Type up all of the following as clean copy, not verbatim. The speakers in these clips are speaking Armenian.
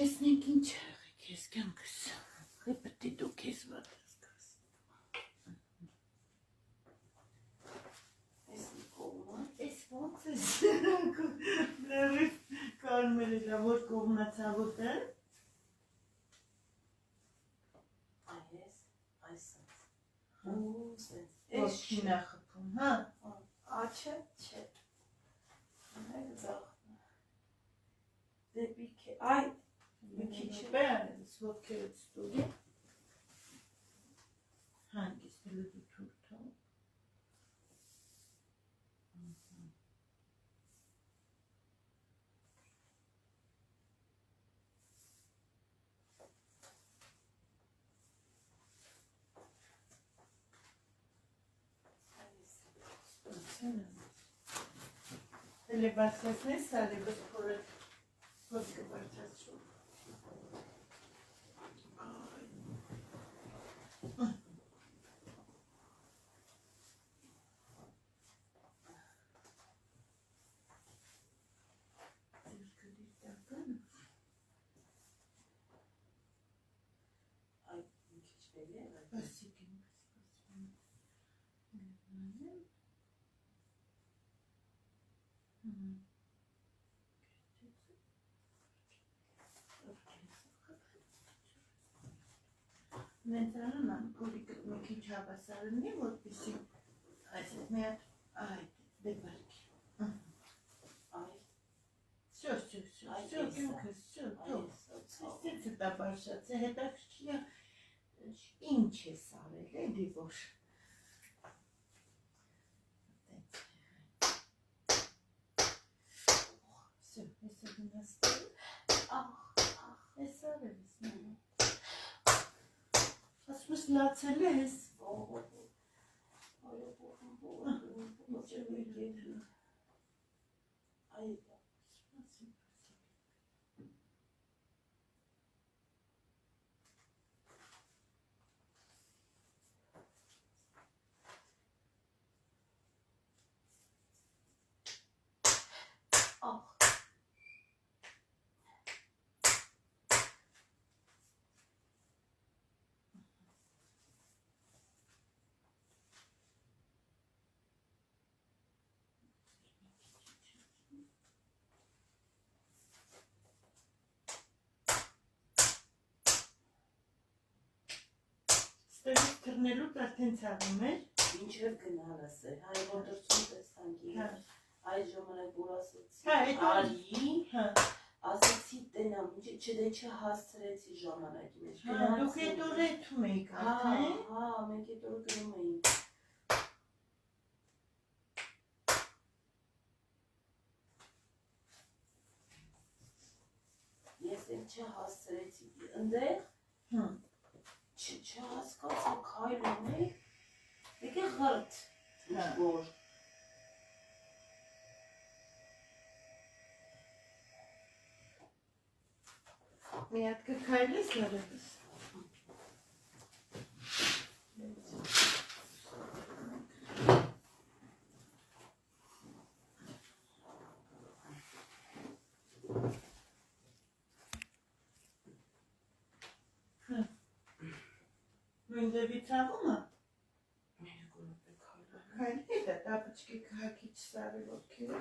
Տեսնենք ինչ քեզ կյանքս։ Պետք է դու քեզ վատես կաս։ Այս կողմը, այս ոնց է։ Լավ կարմերը լավոր կողմնա ցավոտը։ Այս Այս շինա խփում, հա։ Աչը, չէ։ Մեկ ձախ։ Դեպի քե, այ մի քիչ բերես ոտքերից դուրի։ Հանգիստ լուծու թուրթո։ Ele բարձրացնես, սարի բսպորը ոտքը բարձրացում։ Այ մի քիչ բերի է, բասիկին Նենցարան անգորիկը մի քիչ հավասարնի, որպեսի այս մի հատ այ դեպարքի։ Այ Всё, Ստեցը դա բարշաց է, հետաքրքիր ինչ ես արել, էլի որ։ Всё, հեսա գնաստել, ես արել ես նամը։ Ասում ես լացել ես։ Այ Ստեղից թռնելուց արդեն ցավում էր։ Ինչև գնալս է, հարևան դրսում տեսանք իրար, այդ ժամանակ որ ասեցի, արի, ասեցի տենամ, չէ չհասցրեցի ժամանակի մեջ, դուք էդ օր էթում էիք արդեն։ Հա, մենք էդ օր գնում էինք։ Ես էլ չհասցրեցի, ընդեղ, չհասկացա քայլում է, եկե խրտ, որ։ Մի հատ կքայլես լարևս։ Նույն դեպի ցավում է։ Քայլի դա տապուչկի քահակիչ սարի ոտքերը։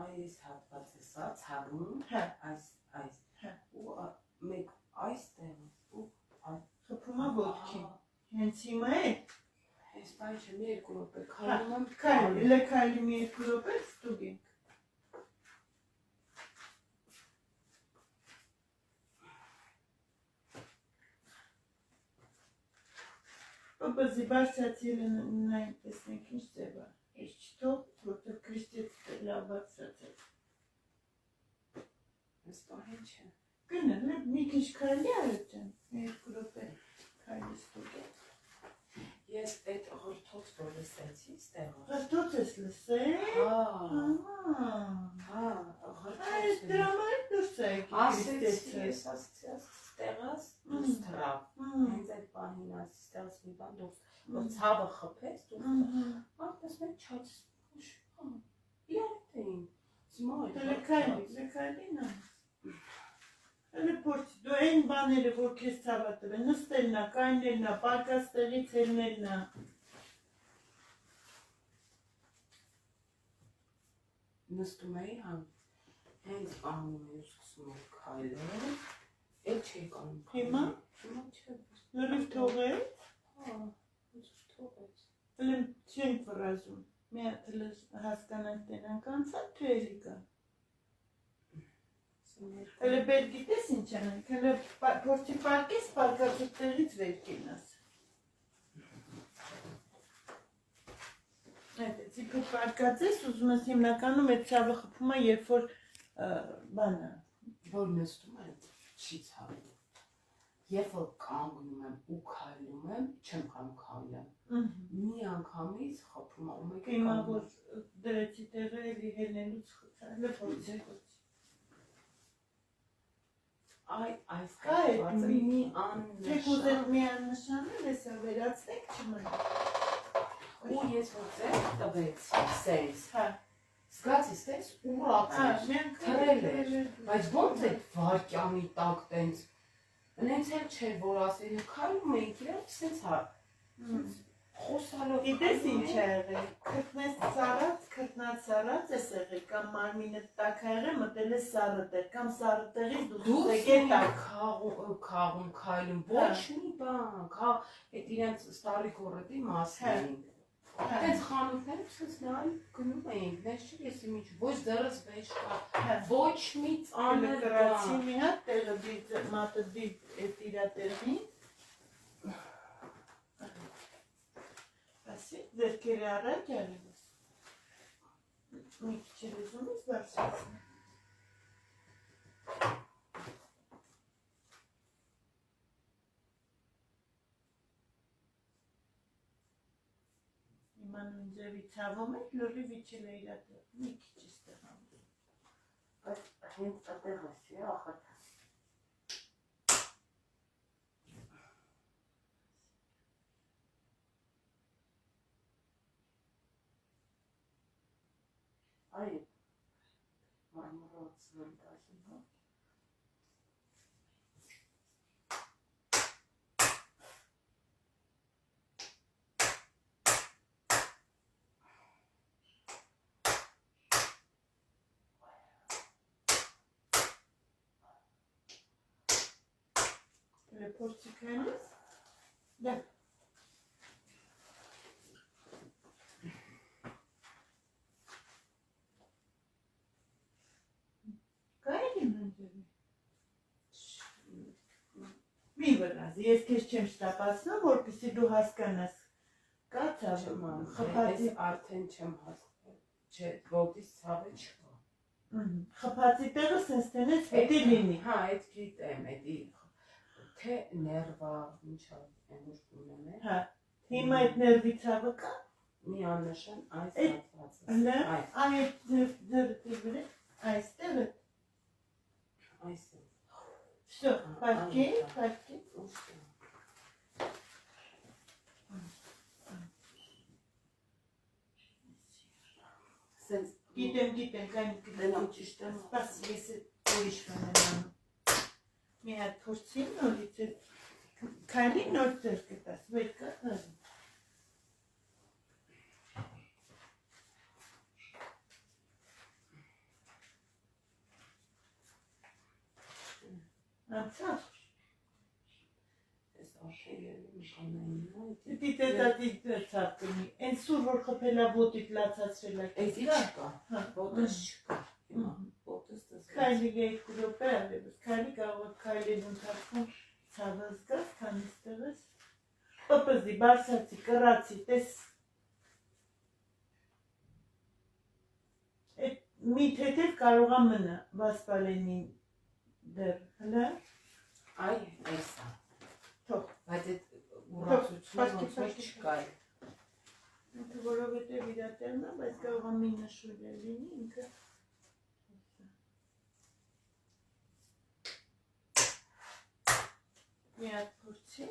Այս հատված է սա, ցավում, այս, ու մեկ այստեղ, ու խփում է ոտքին, հենց հիմա է։ Ես բայ չեմ երկու րոպե քայլում եմ, քայլի մի երկու րոպե ստուգ ենք։ Պապազի բարձրացել են նայն տեսնենք ինչ ձև է, ես չթող, որտեղ Քրիստեց լավ բարձրացել։ Ես պահին չէ։ Գնա, մի քիչ քայլի արդ ջան, մի երկու րոպե քայլի ստուգ ենք։ Ես այդ ղրթոց որ լսեցի ստեղը։ Ղրթոց ես լսել։ Այս դրամար դուրս է եկի Քրիստեցը։ Ես ասեցի ստեղս դուրս թռավ։ Հենց այդ պահին ասեցի ստեղս մի բան դուրս, որ ցավը խփեց դուրս։ Ես մեկ չած իրարդ էին զմայր լքայլին Հələ փորձի, դու այն բաները, որ քեզ ցավատել են, նստելն է, կայնելն է, պարկաստեղից ելնելն է նստում էի համ հենց անում էի սկսում էի քայլել էլ չէի կանում Հիմա չէ լրիվ թողել թողեց Հələ չենք վրազում մի հատ հələ հասկանանք տենանք անցա თუ էլի կա Հələ բեր գիտես ինչ անենք, հələ փորձի պարկես պարկածուտ տեղից վեր կենաս Այդեցի փոք պարկած ես, ուզում ես հիմնականում այդ ցավը խփում է, երբ որ բանը որ նստում եմ, չի ցավում Երբ որ կանգնում եմ ու քայլում եմ, չեմ կարող քայլեմ Մի անգամից խփում եմ ու Հիմա որ դրեցի տեղը էլի հելնելուց հələ փորձի Այս կայվածը մի Թեք ուզել մի աննշանել ես վերացնեք չմն Ու ես որ ձեր տվեցի, սենց Զգացիս տես ուրաց էր, թրել էր Բայց ոնց այդ վարկյանի տակ տենց Նենց էլ չէր, որ ասել քայլում էինք իրար, սենց խոսալով Գիտես ինչ է եղել, քրտնես սարած, քրտնած սարած ես եղել, կամ մարմինը տակ է եղել, մտել է սարը տեղ, կամ սարը տեղից դուս եկել տակ Քաղում, քայլում, ոչ մի բան, այդ իրենց ստարի գորետի մասն էինք Տենց խանութներում սենց նայ գնում էինք, նես չէր ես իմիջ, ոչ ձերս վեջ կա, ոչ մի ծանր Կրացի մի հատ տեղը մատը դիվ էտ իրա տեղին Ասի, ձերքերը առաջ արևս Մի քիչ էլ ուզում ես բարձրացնի Հիմա նույն ձևի ցավում եք, լրիվ իջել է իրա տեղ, մի քիչ ես տեղանում Բայց հենց ատեղ ասի, ախր Այ մարմրոց վնդասին, հա Փորձի քայլես, դա Կայելի նույն ձևի Մի վրազի, ես քեզ չեմ շտապացնում, որպեսզի դու հասկանաս Կա ցավը, խփածի արդեն չեմ հասկանում, չէ, ոտից ցավը չկա Խփածի տեղը սենց տենես պետի լինի Հա, այդ գիտեմ, էդի թե ներվա, ինչա, այն որ ունեմ է Հա, հիմա այդ ներվի ցավը կա Մի աննշան այս հատվածը Այդ ձերտի վրա, այս տեղը Այս է Всё, պարկի Գիտեմ, կային դենամ ճիշտ եմ Սպաս, ես ուրիշ բան եմ անում Մի հատ փորձի նորից քայլի նոր ձեր կտաս, վեր կա Անցավ Ես արդեն երևի կանային Դիտե դատի ցավ կնի, այն սուր որ խփելա ոտիդ լացացրել է Էդի չկա, ոտս չկա Քայլի երկու րոպե արևս, քայլի կարող քայլել ընթացքում ցավը զգաս, քանի ստեղես Պպզի, բարսացի, կռացի, տես Այդ մի թեթև կարող է մնա վասպալենին դեռ, հլա Այ, էսա Թող Բայց այդ ուրացությունը ոնց որ չկա Որովհետև իրա տեղն է, բայց կարող է մի նշույլ է լինի, ինքը Մի հատ փորձի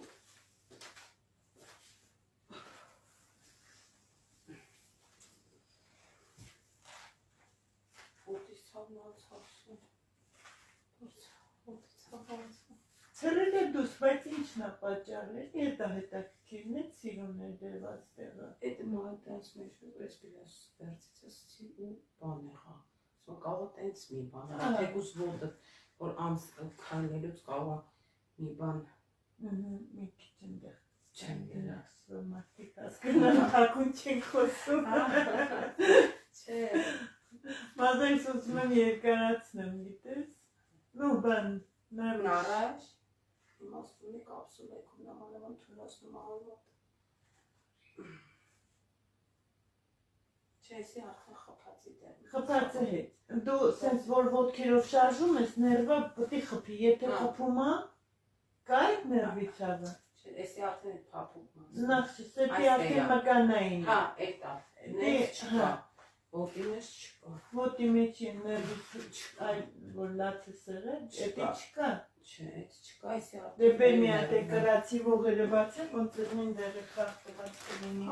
Ցրել է դուս, բայց ինչն է պատճառը։ Դա հետաքրքիրն է, սիրուն է դրված տեղը։ Այդ մայտած մեջ էս պիլես վերցից ու բան եղա։ Սա կարող է տենց մի բան, թեկուս ոտը, որ անց քայլելուց կարող է մի բան մի քիչ այնտեղ չեմ դրասը մարդիկ հասկանան հակուն չեն խոսում։ Չէ։ Մազերս ուզում եմ երկարացնեմ, գիտես։ Նու բան, նարաշ, իմաստունի կապսուլ եք ու նամանավան թունասնում աղալվատ։ Չէ, եսի արդեն խպացի դեր։ Խպացը հետ։ Դու սենց որ ոտքերով շարժում ես, ներվա պտի խպի, եթե խպում է, կա այդ ներվի ցավը։ Չէ, եսի արդեն այդ փափուկ մաս։ Նախ սեպի արդեն մականային։ Հա, այդ արդեն, ներվ չկա, ոտի մեջ չկա։ Ոտի մեջի ներվի այ որ լացը սեղը, էդի չկա։ Չէ, այդ չկա, եսի արդեն։ Դե բեր մի հատ է կրացի ողերը բացեմ, ոնց էր մին դերը խախտված կլինի։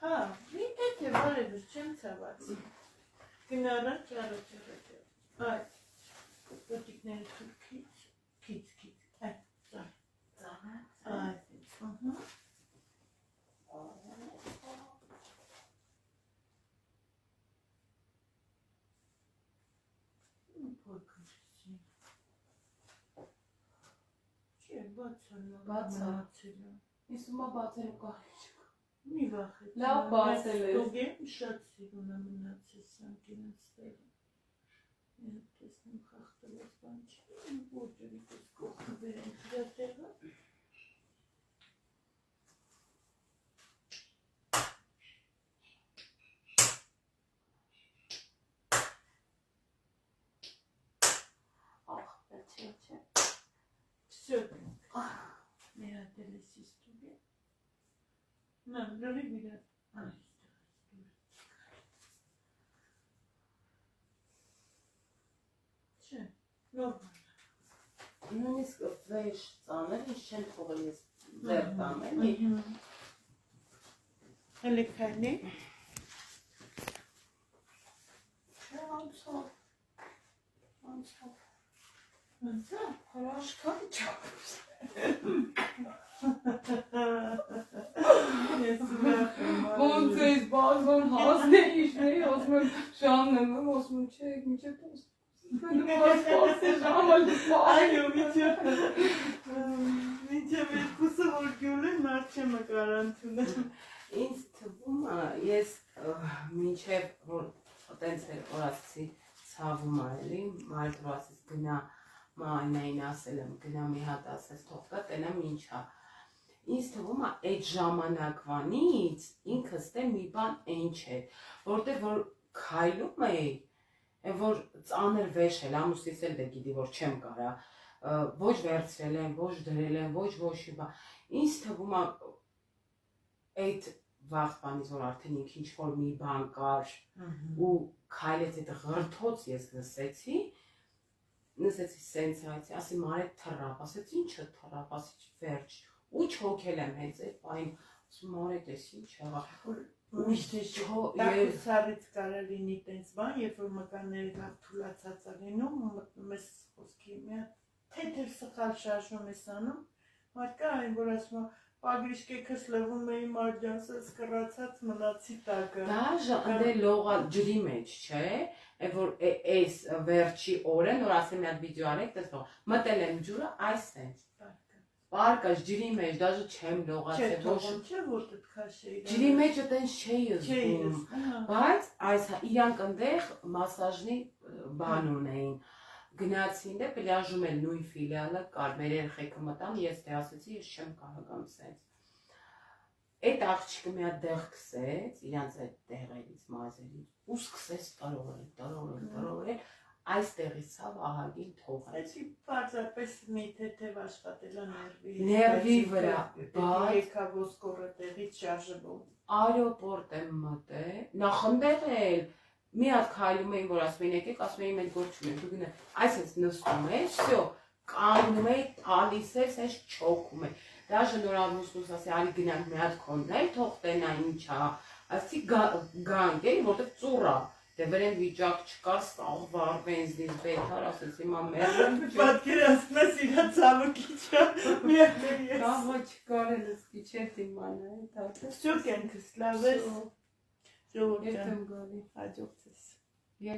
Հա, մի տեթե բարևս չեմ ցավացի։ Գնարանք առաջ։ Այ, պոտիկները թուրքից, քիչ, այ, ծաղ։ Այ, Չէ, բացալը։ Իսումա բացելու կարիք չկա։ Մի վախետ։ Լավ բացել ես։ Ստուգեմ, շատ սիրուն է մնացել սանկինս տեղը։ Եվ տեսնեմ խախտելոց բան չի, որ ջրի կողքը վերենք դրա տեղը։ Չէ։ Всё. Մի հատ էլ էս ստուգեմ։ Նա, լրի վիրա։ Չէ, նորմալ։ Նույնիսկ վեշ ծանել, ինչ չեն թողել ես ձեր տանել։ Հələ քանի։ Չէ, անցավ։ Անցավ։ Հրաշքան չափս։ Ոնց ես բազան հասնել իշների, ասում եմ շաննեմ, ասում եմ չէ, միջև տոս։ Այո, միջև երկուսը որ գյուլեն մարդ չեմ կարանցունը։ Ինձ թվում է, ես մինչև որ տենց էր օրացի ցավում է էլի, մարդ օրացից գնա մայնային ասել եմ, գնա մի հատ ասես թող կա, տենամ ինչա։ Ինձ թվում է այդ ժամանակվանից ինքս դե մի բան այն չէր, որտեղ որ քայլում էի, որ ծանր վեշել, ամուսից էլ դե գիտի, որ չեմ կարա, ոչ վերցրել եմ, ոչ դրել եմ, ոչ ոչի բան։ Ինձ թվում է այդ վաղ բանից, որ արդեն ինք ինչ-որ մի բան կար ու քայլեց այդ ղրթոց ես նսեցի սենց հայցի, ասի մարդ թռապ, ասեց ինչը թռապ, ասի վերջ, ու չոքել եմ հենց այդ պային, ասում մարդ ես ինչ եղա, միշտ տակուսարից կարա լինի տենց բան, երբ որ մկանները գավ թուլացած է լինում, մտնում ես խոսքի մի հատ թեթև սխալ շարժում ես անում, մարդ կա այն, որ ասում է, պագրիշկեքս լվում էի մարդյանսս կռացած մնացի տակը։ Դաժը ընդե լողա ջրի մեջ, չէ, որ այս վերջի օրը, նոր ասեմ մի հատ վիդեո արեք, տեսնող, մտել եմ ջուրը, այս սենց։ Պարկաշ ջրի մեջ, դաժը չեմ լողացել, Չէ, թողում չէ, որ դուք քաշեի։ Ջրի մեջը տենց չէի զգում, բայց այս իրանք ընդեղ մասաժնի բան ունեին։ Գնացին դե պլաժում էլ նույն ֆիլիալը կար, մեր երեխեքը մտան, ես դե ասեցի, ես չեմ կարող գամ սենց։ Այդ աղջիկը մի հատ դեղ քսեց, իրանց այդ տեղերից, մազերից, ու սկսեց տարողել, այս տեղից ցավ ահագին թողեց։ Էսի պարզապես մի թեթև աշխատել է Ներվի վրա, բայց եկա ոսկորը տեղից շարժվում։ Այրոպորտ եմ մտել, նախնդեղ էլ մի հատ քայլում էին, որ ասում էին եկեք, ասում էին մենք գործում ենք, դու գնա, այսպես նստում ես, всё, կանգնում ես, տալիս ես, այս չոքում է։ Դաժե նոր ամուսնուս ասի, արի գնանք մի հատ քոնդել, թող տենա ինչա, ասի գանք էլի, որտեղ ծուռա, Դե վրեն վիճակ չկա, ստաղվար, բենզին, բետար, ասեց հիմա մերրեմ չեք։ Պատկերացնում ես իրա ցավը քիչը, միակներ ես։ Կաղվա չկարել ես քիչետ իմանա, դա։ Всё կյանքս լավ ես։ Ժողովուրդ Երբեմ գալի։ հաջողցես։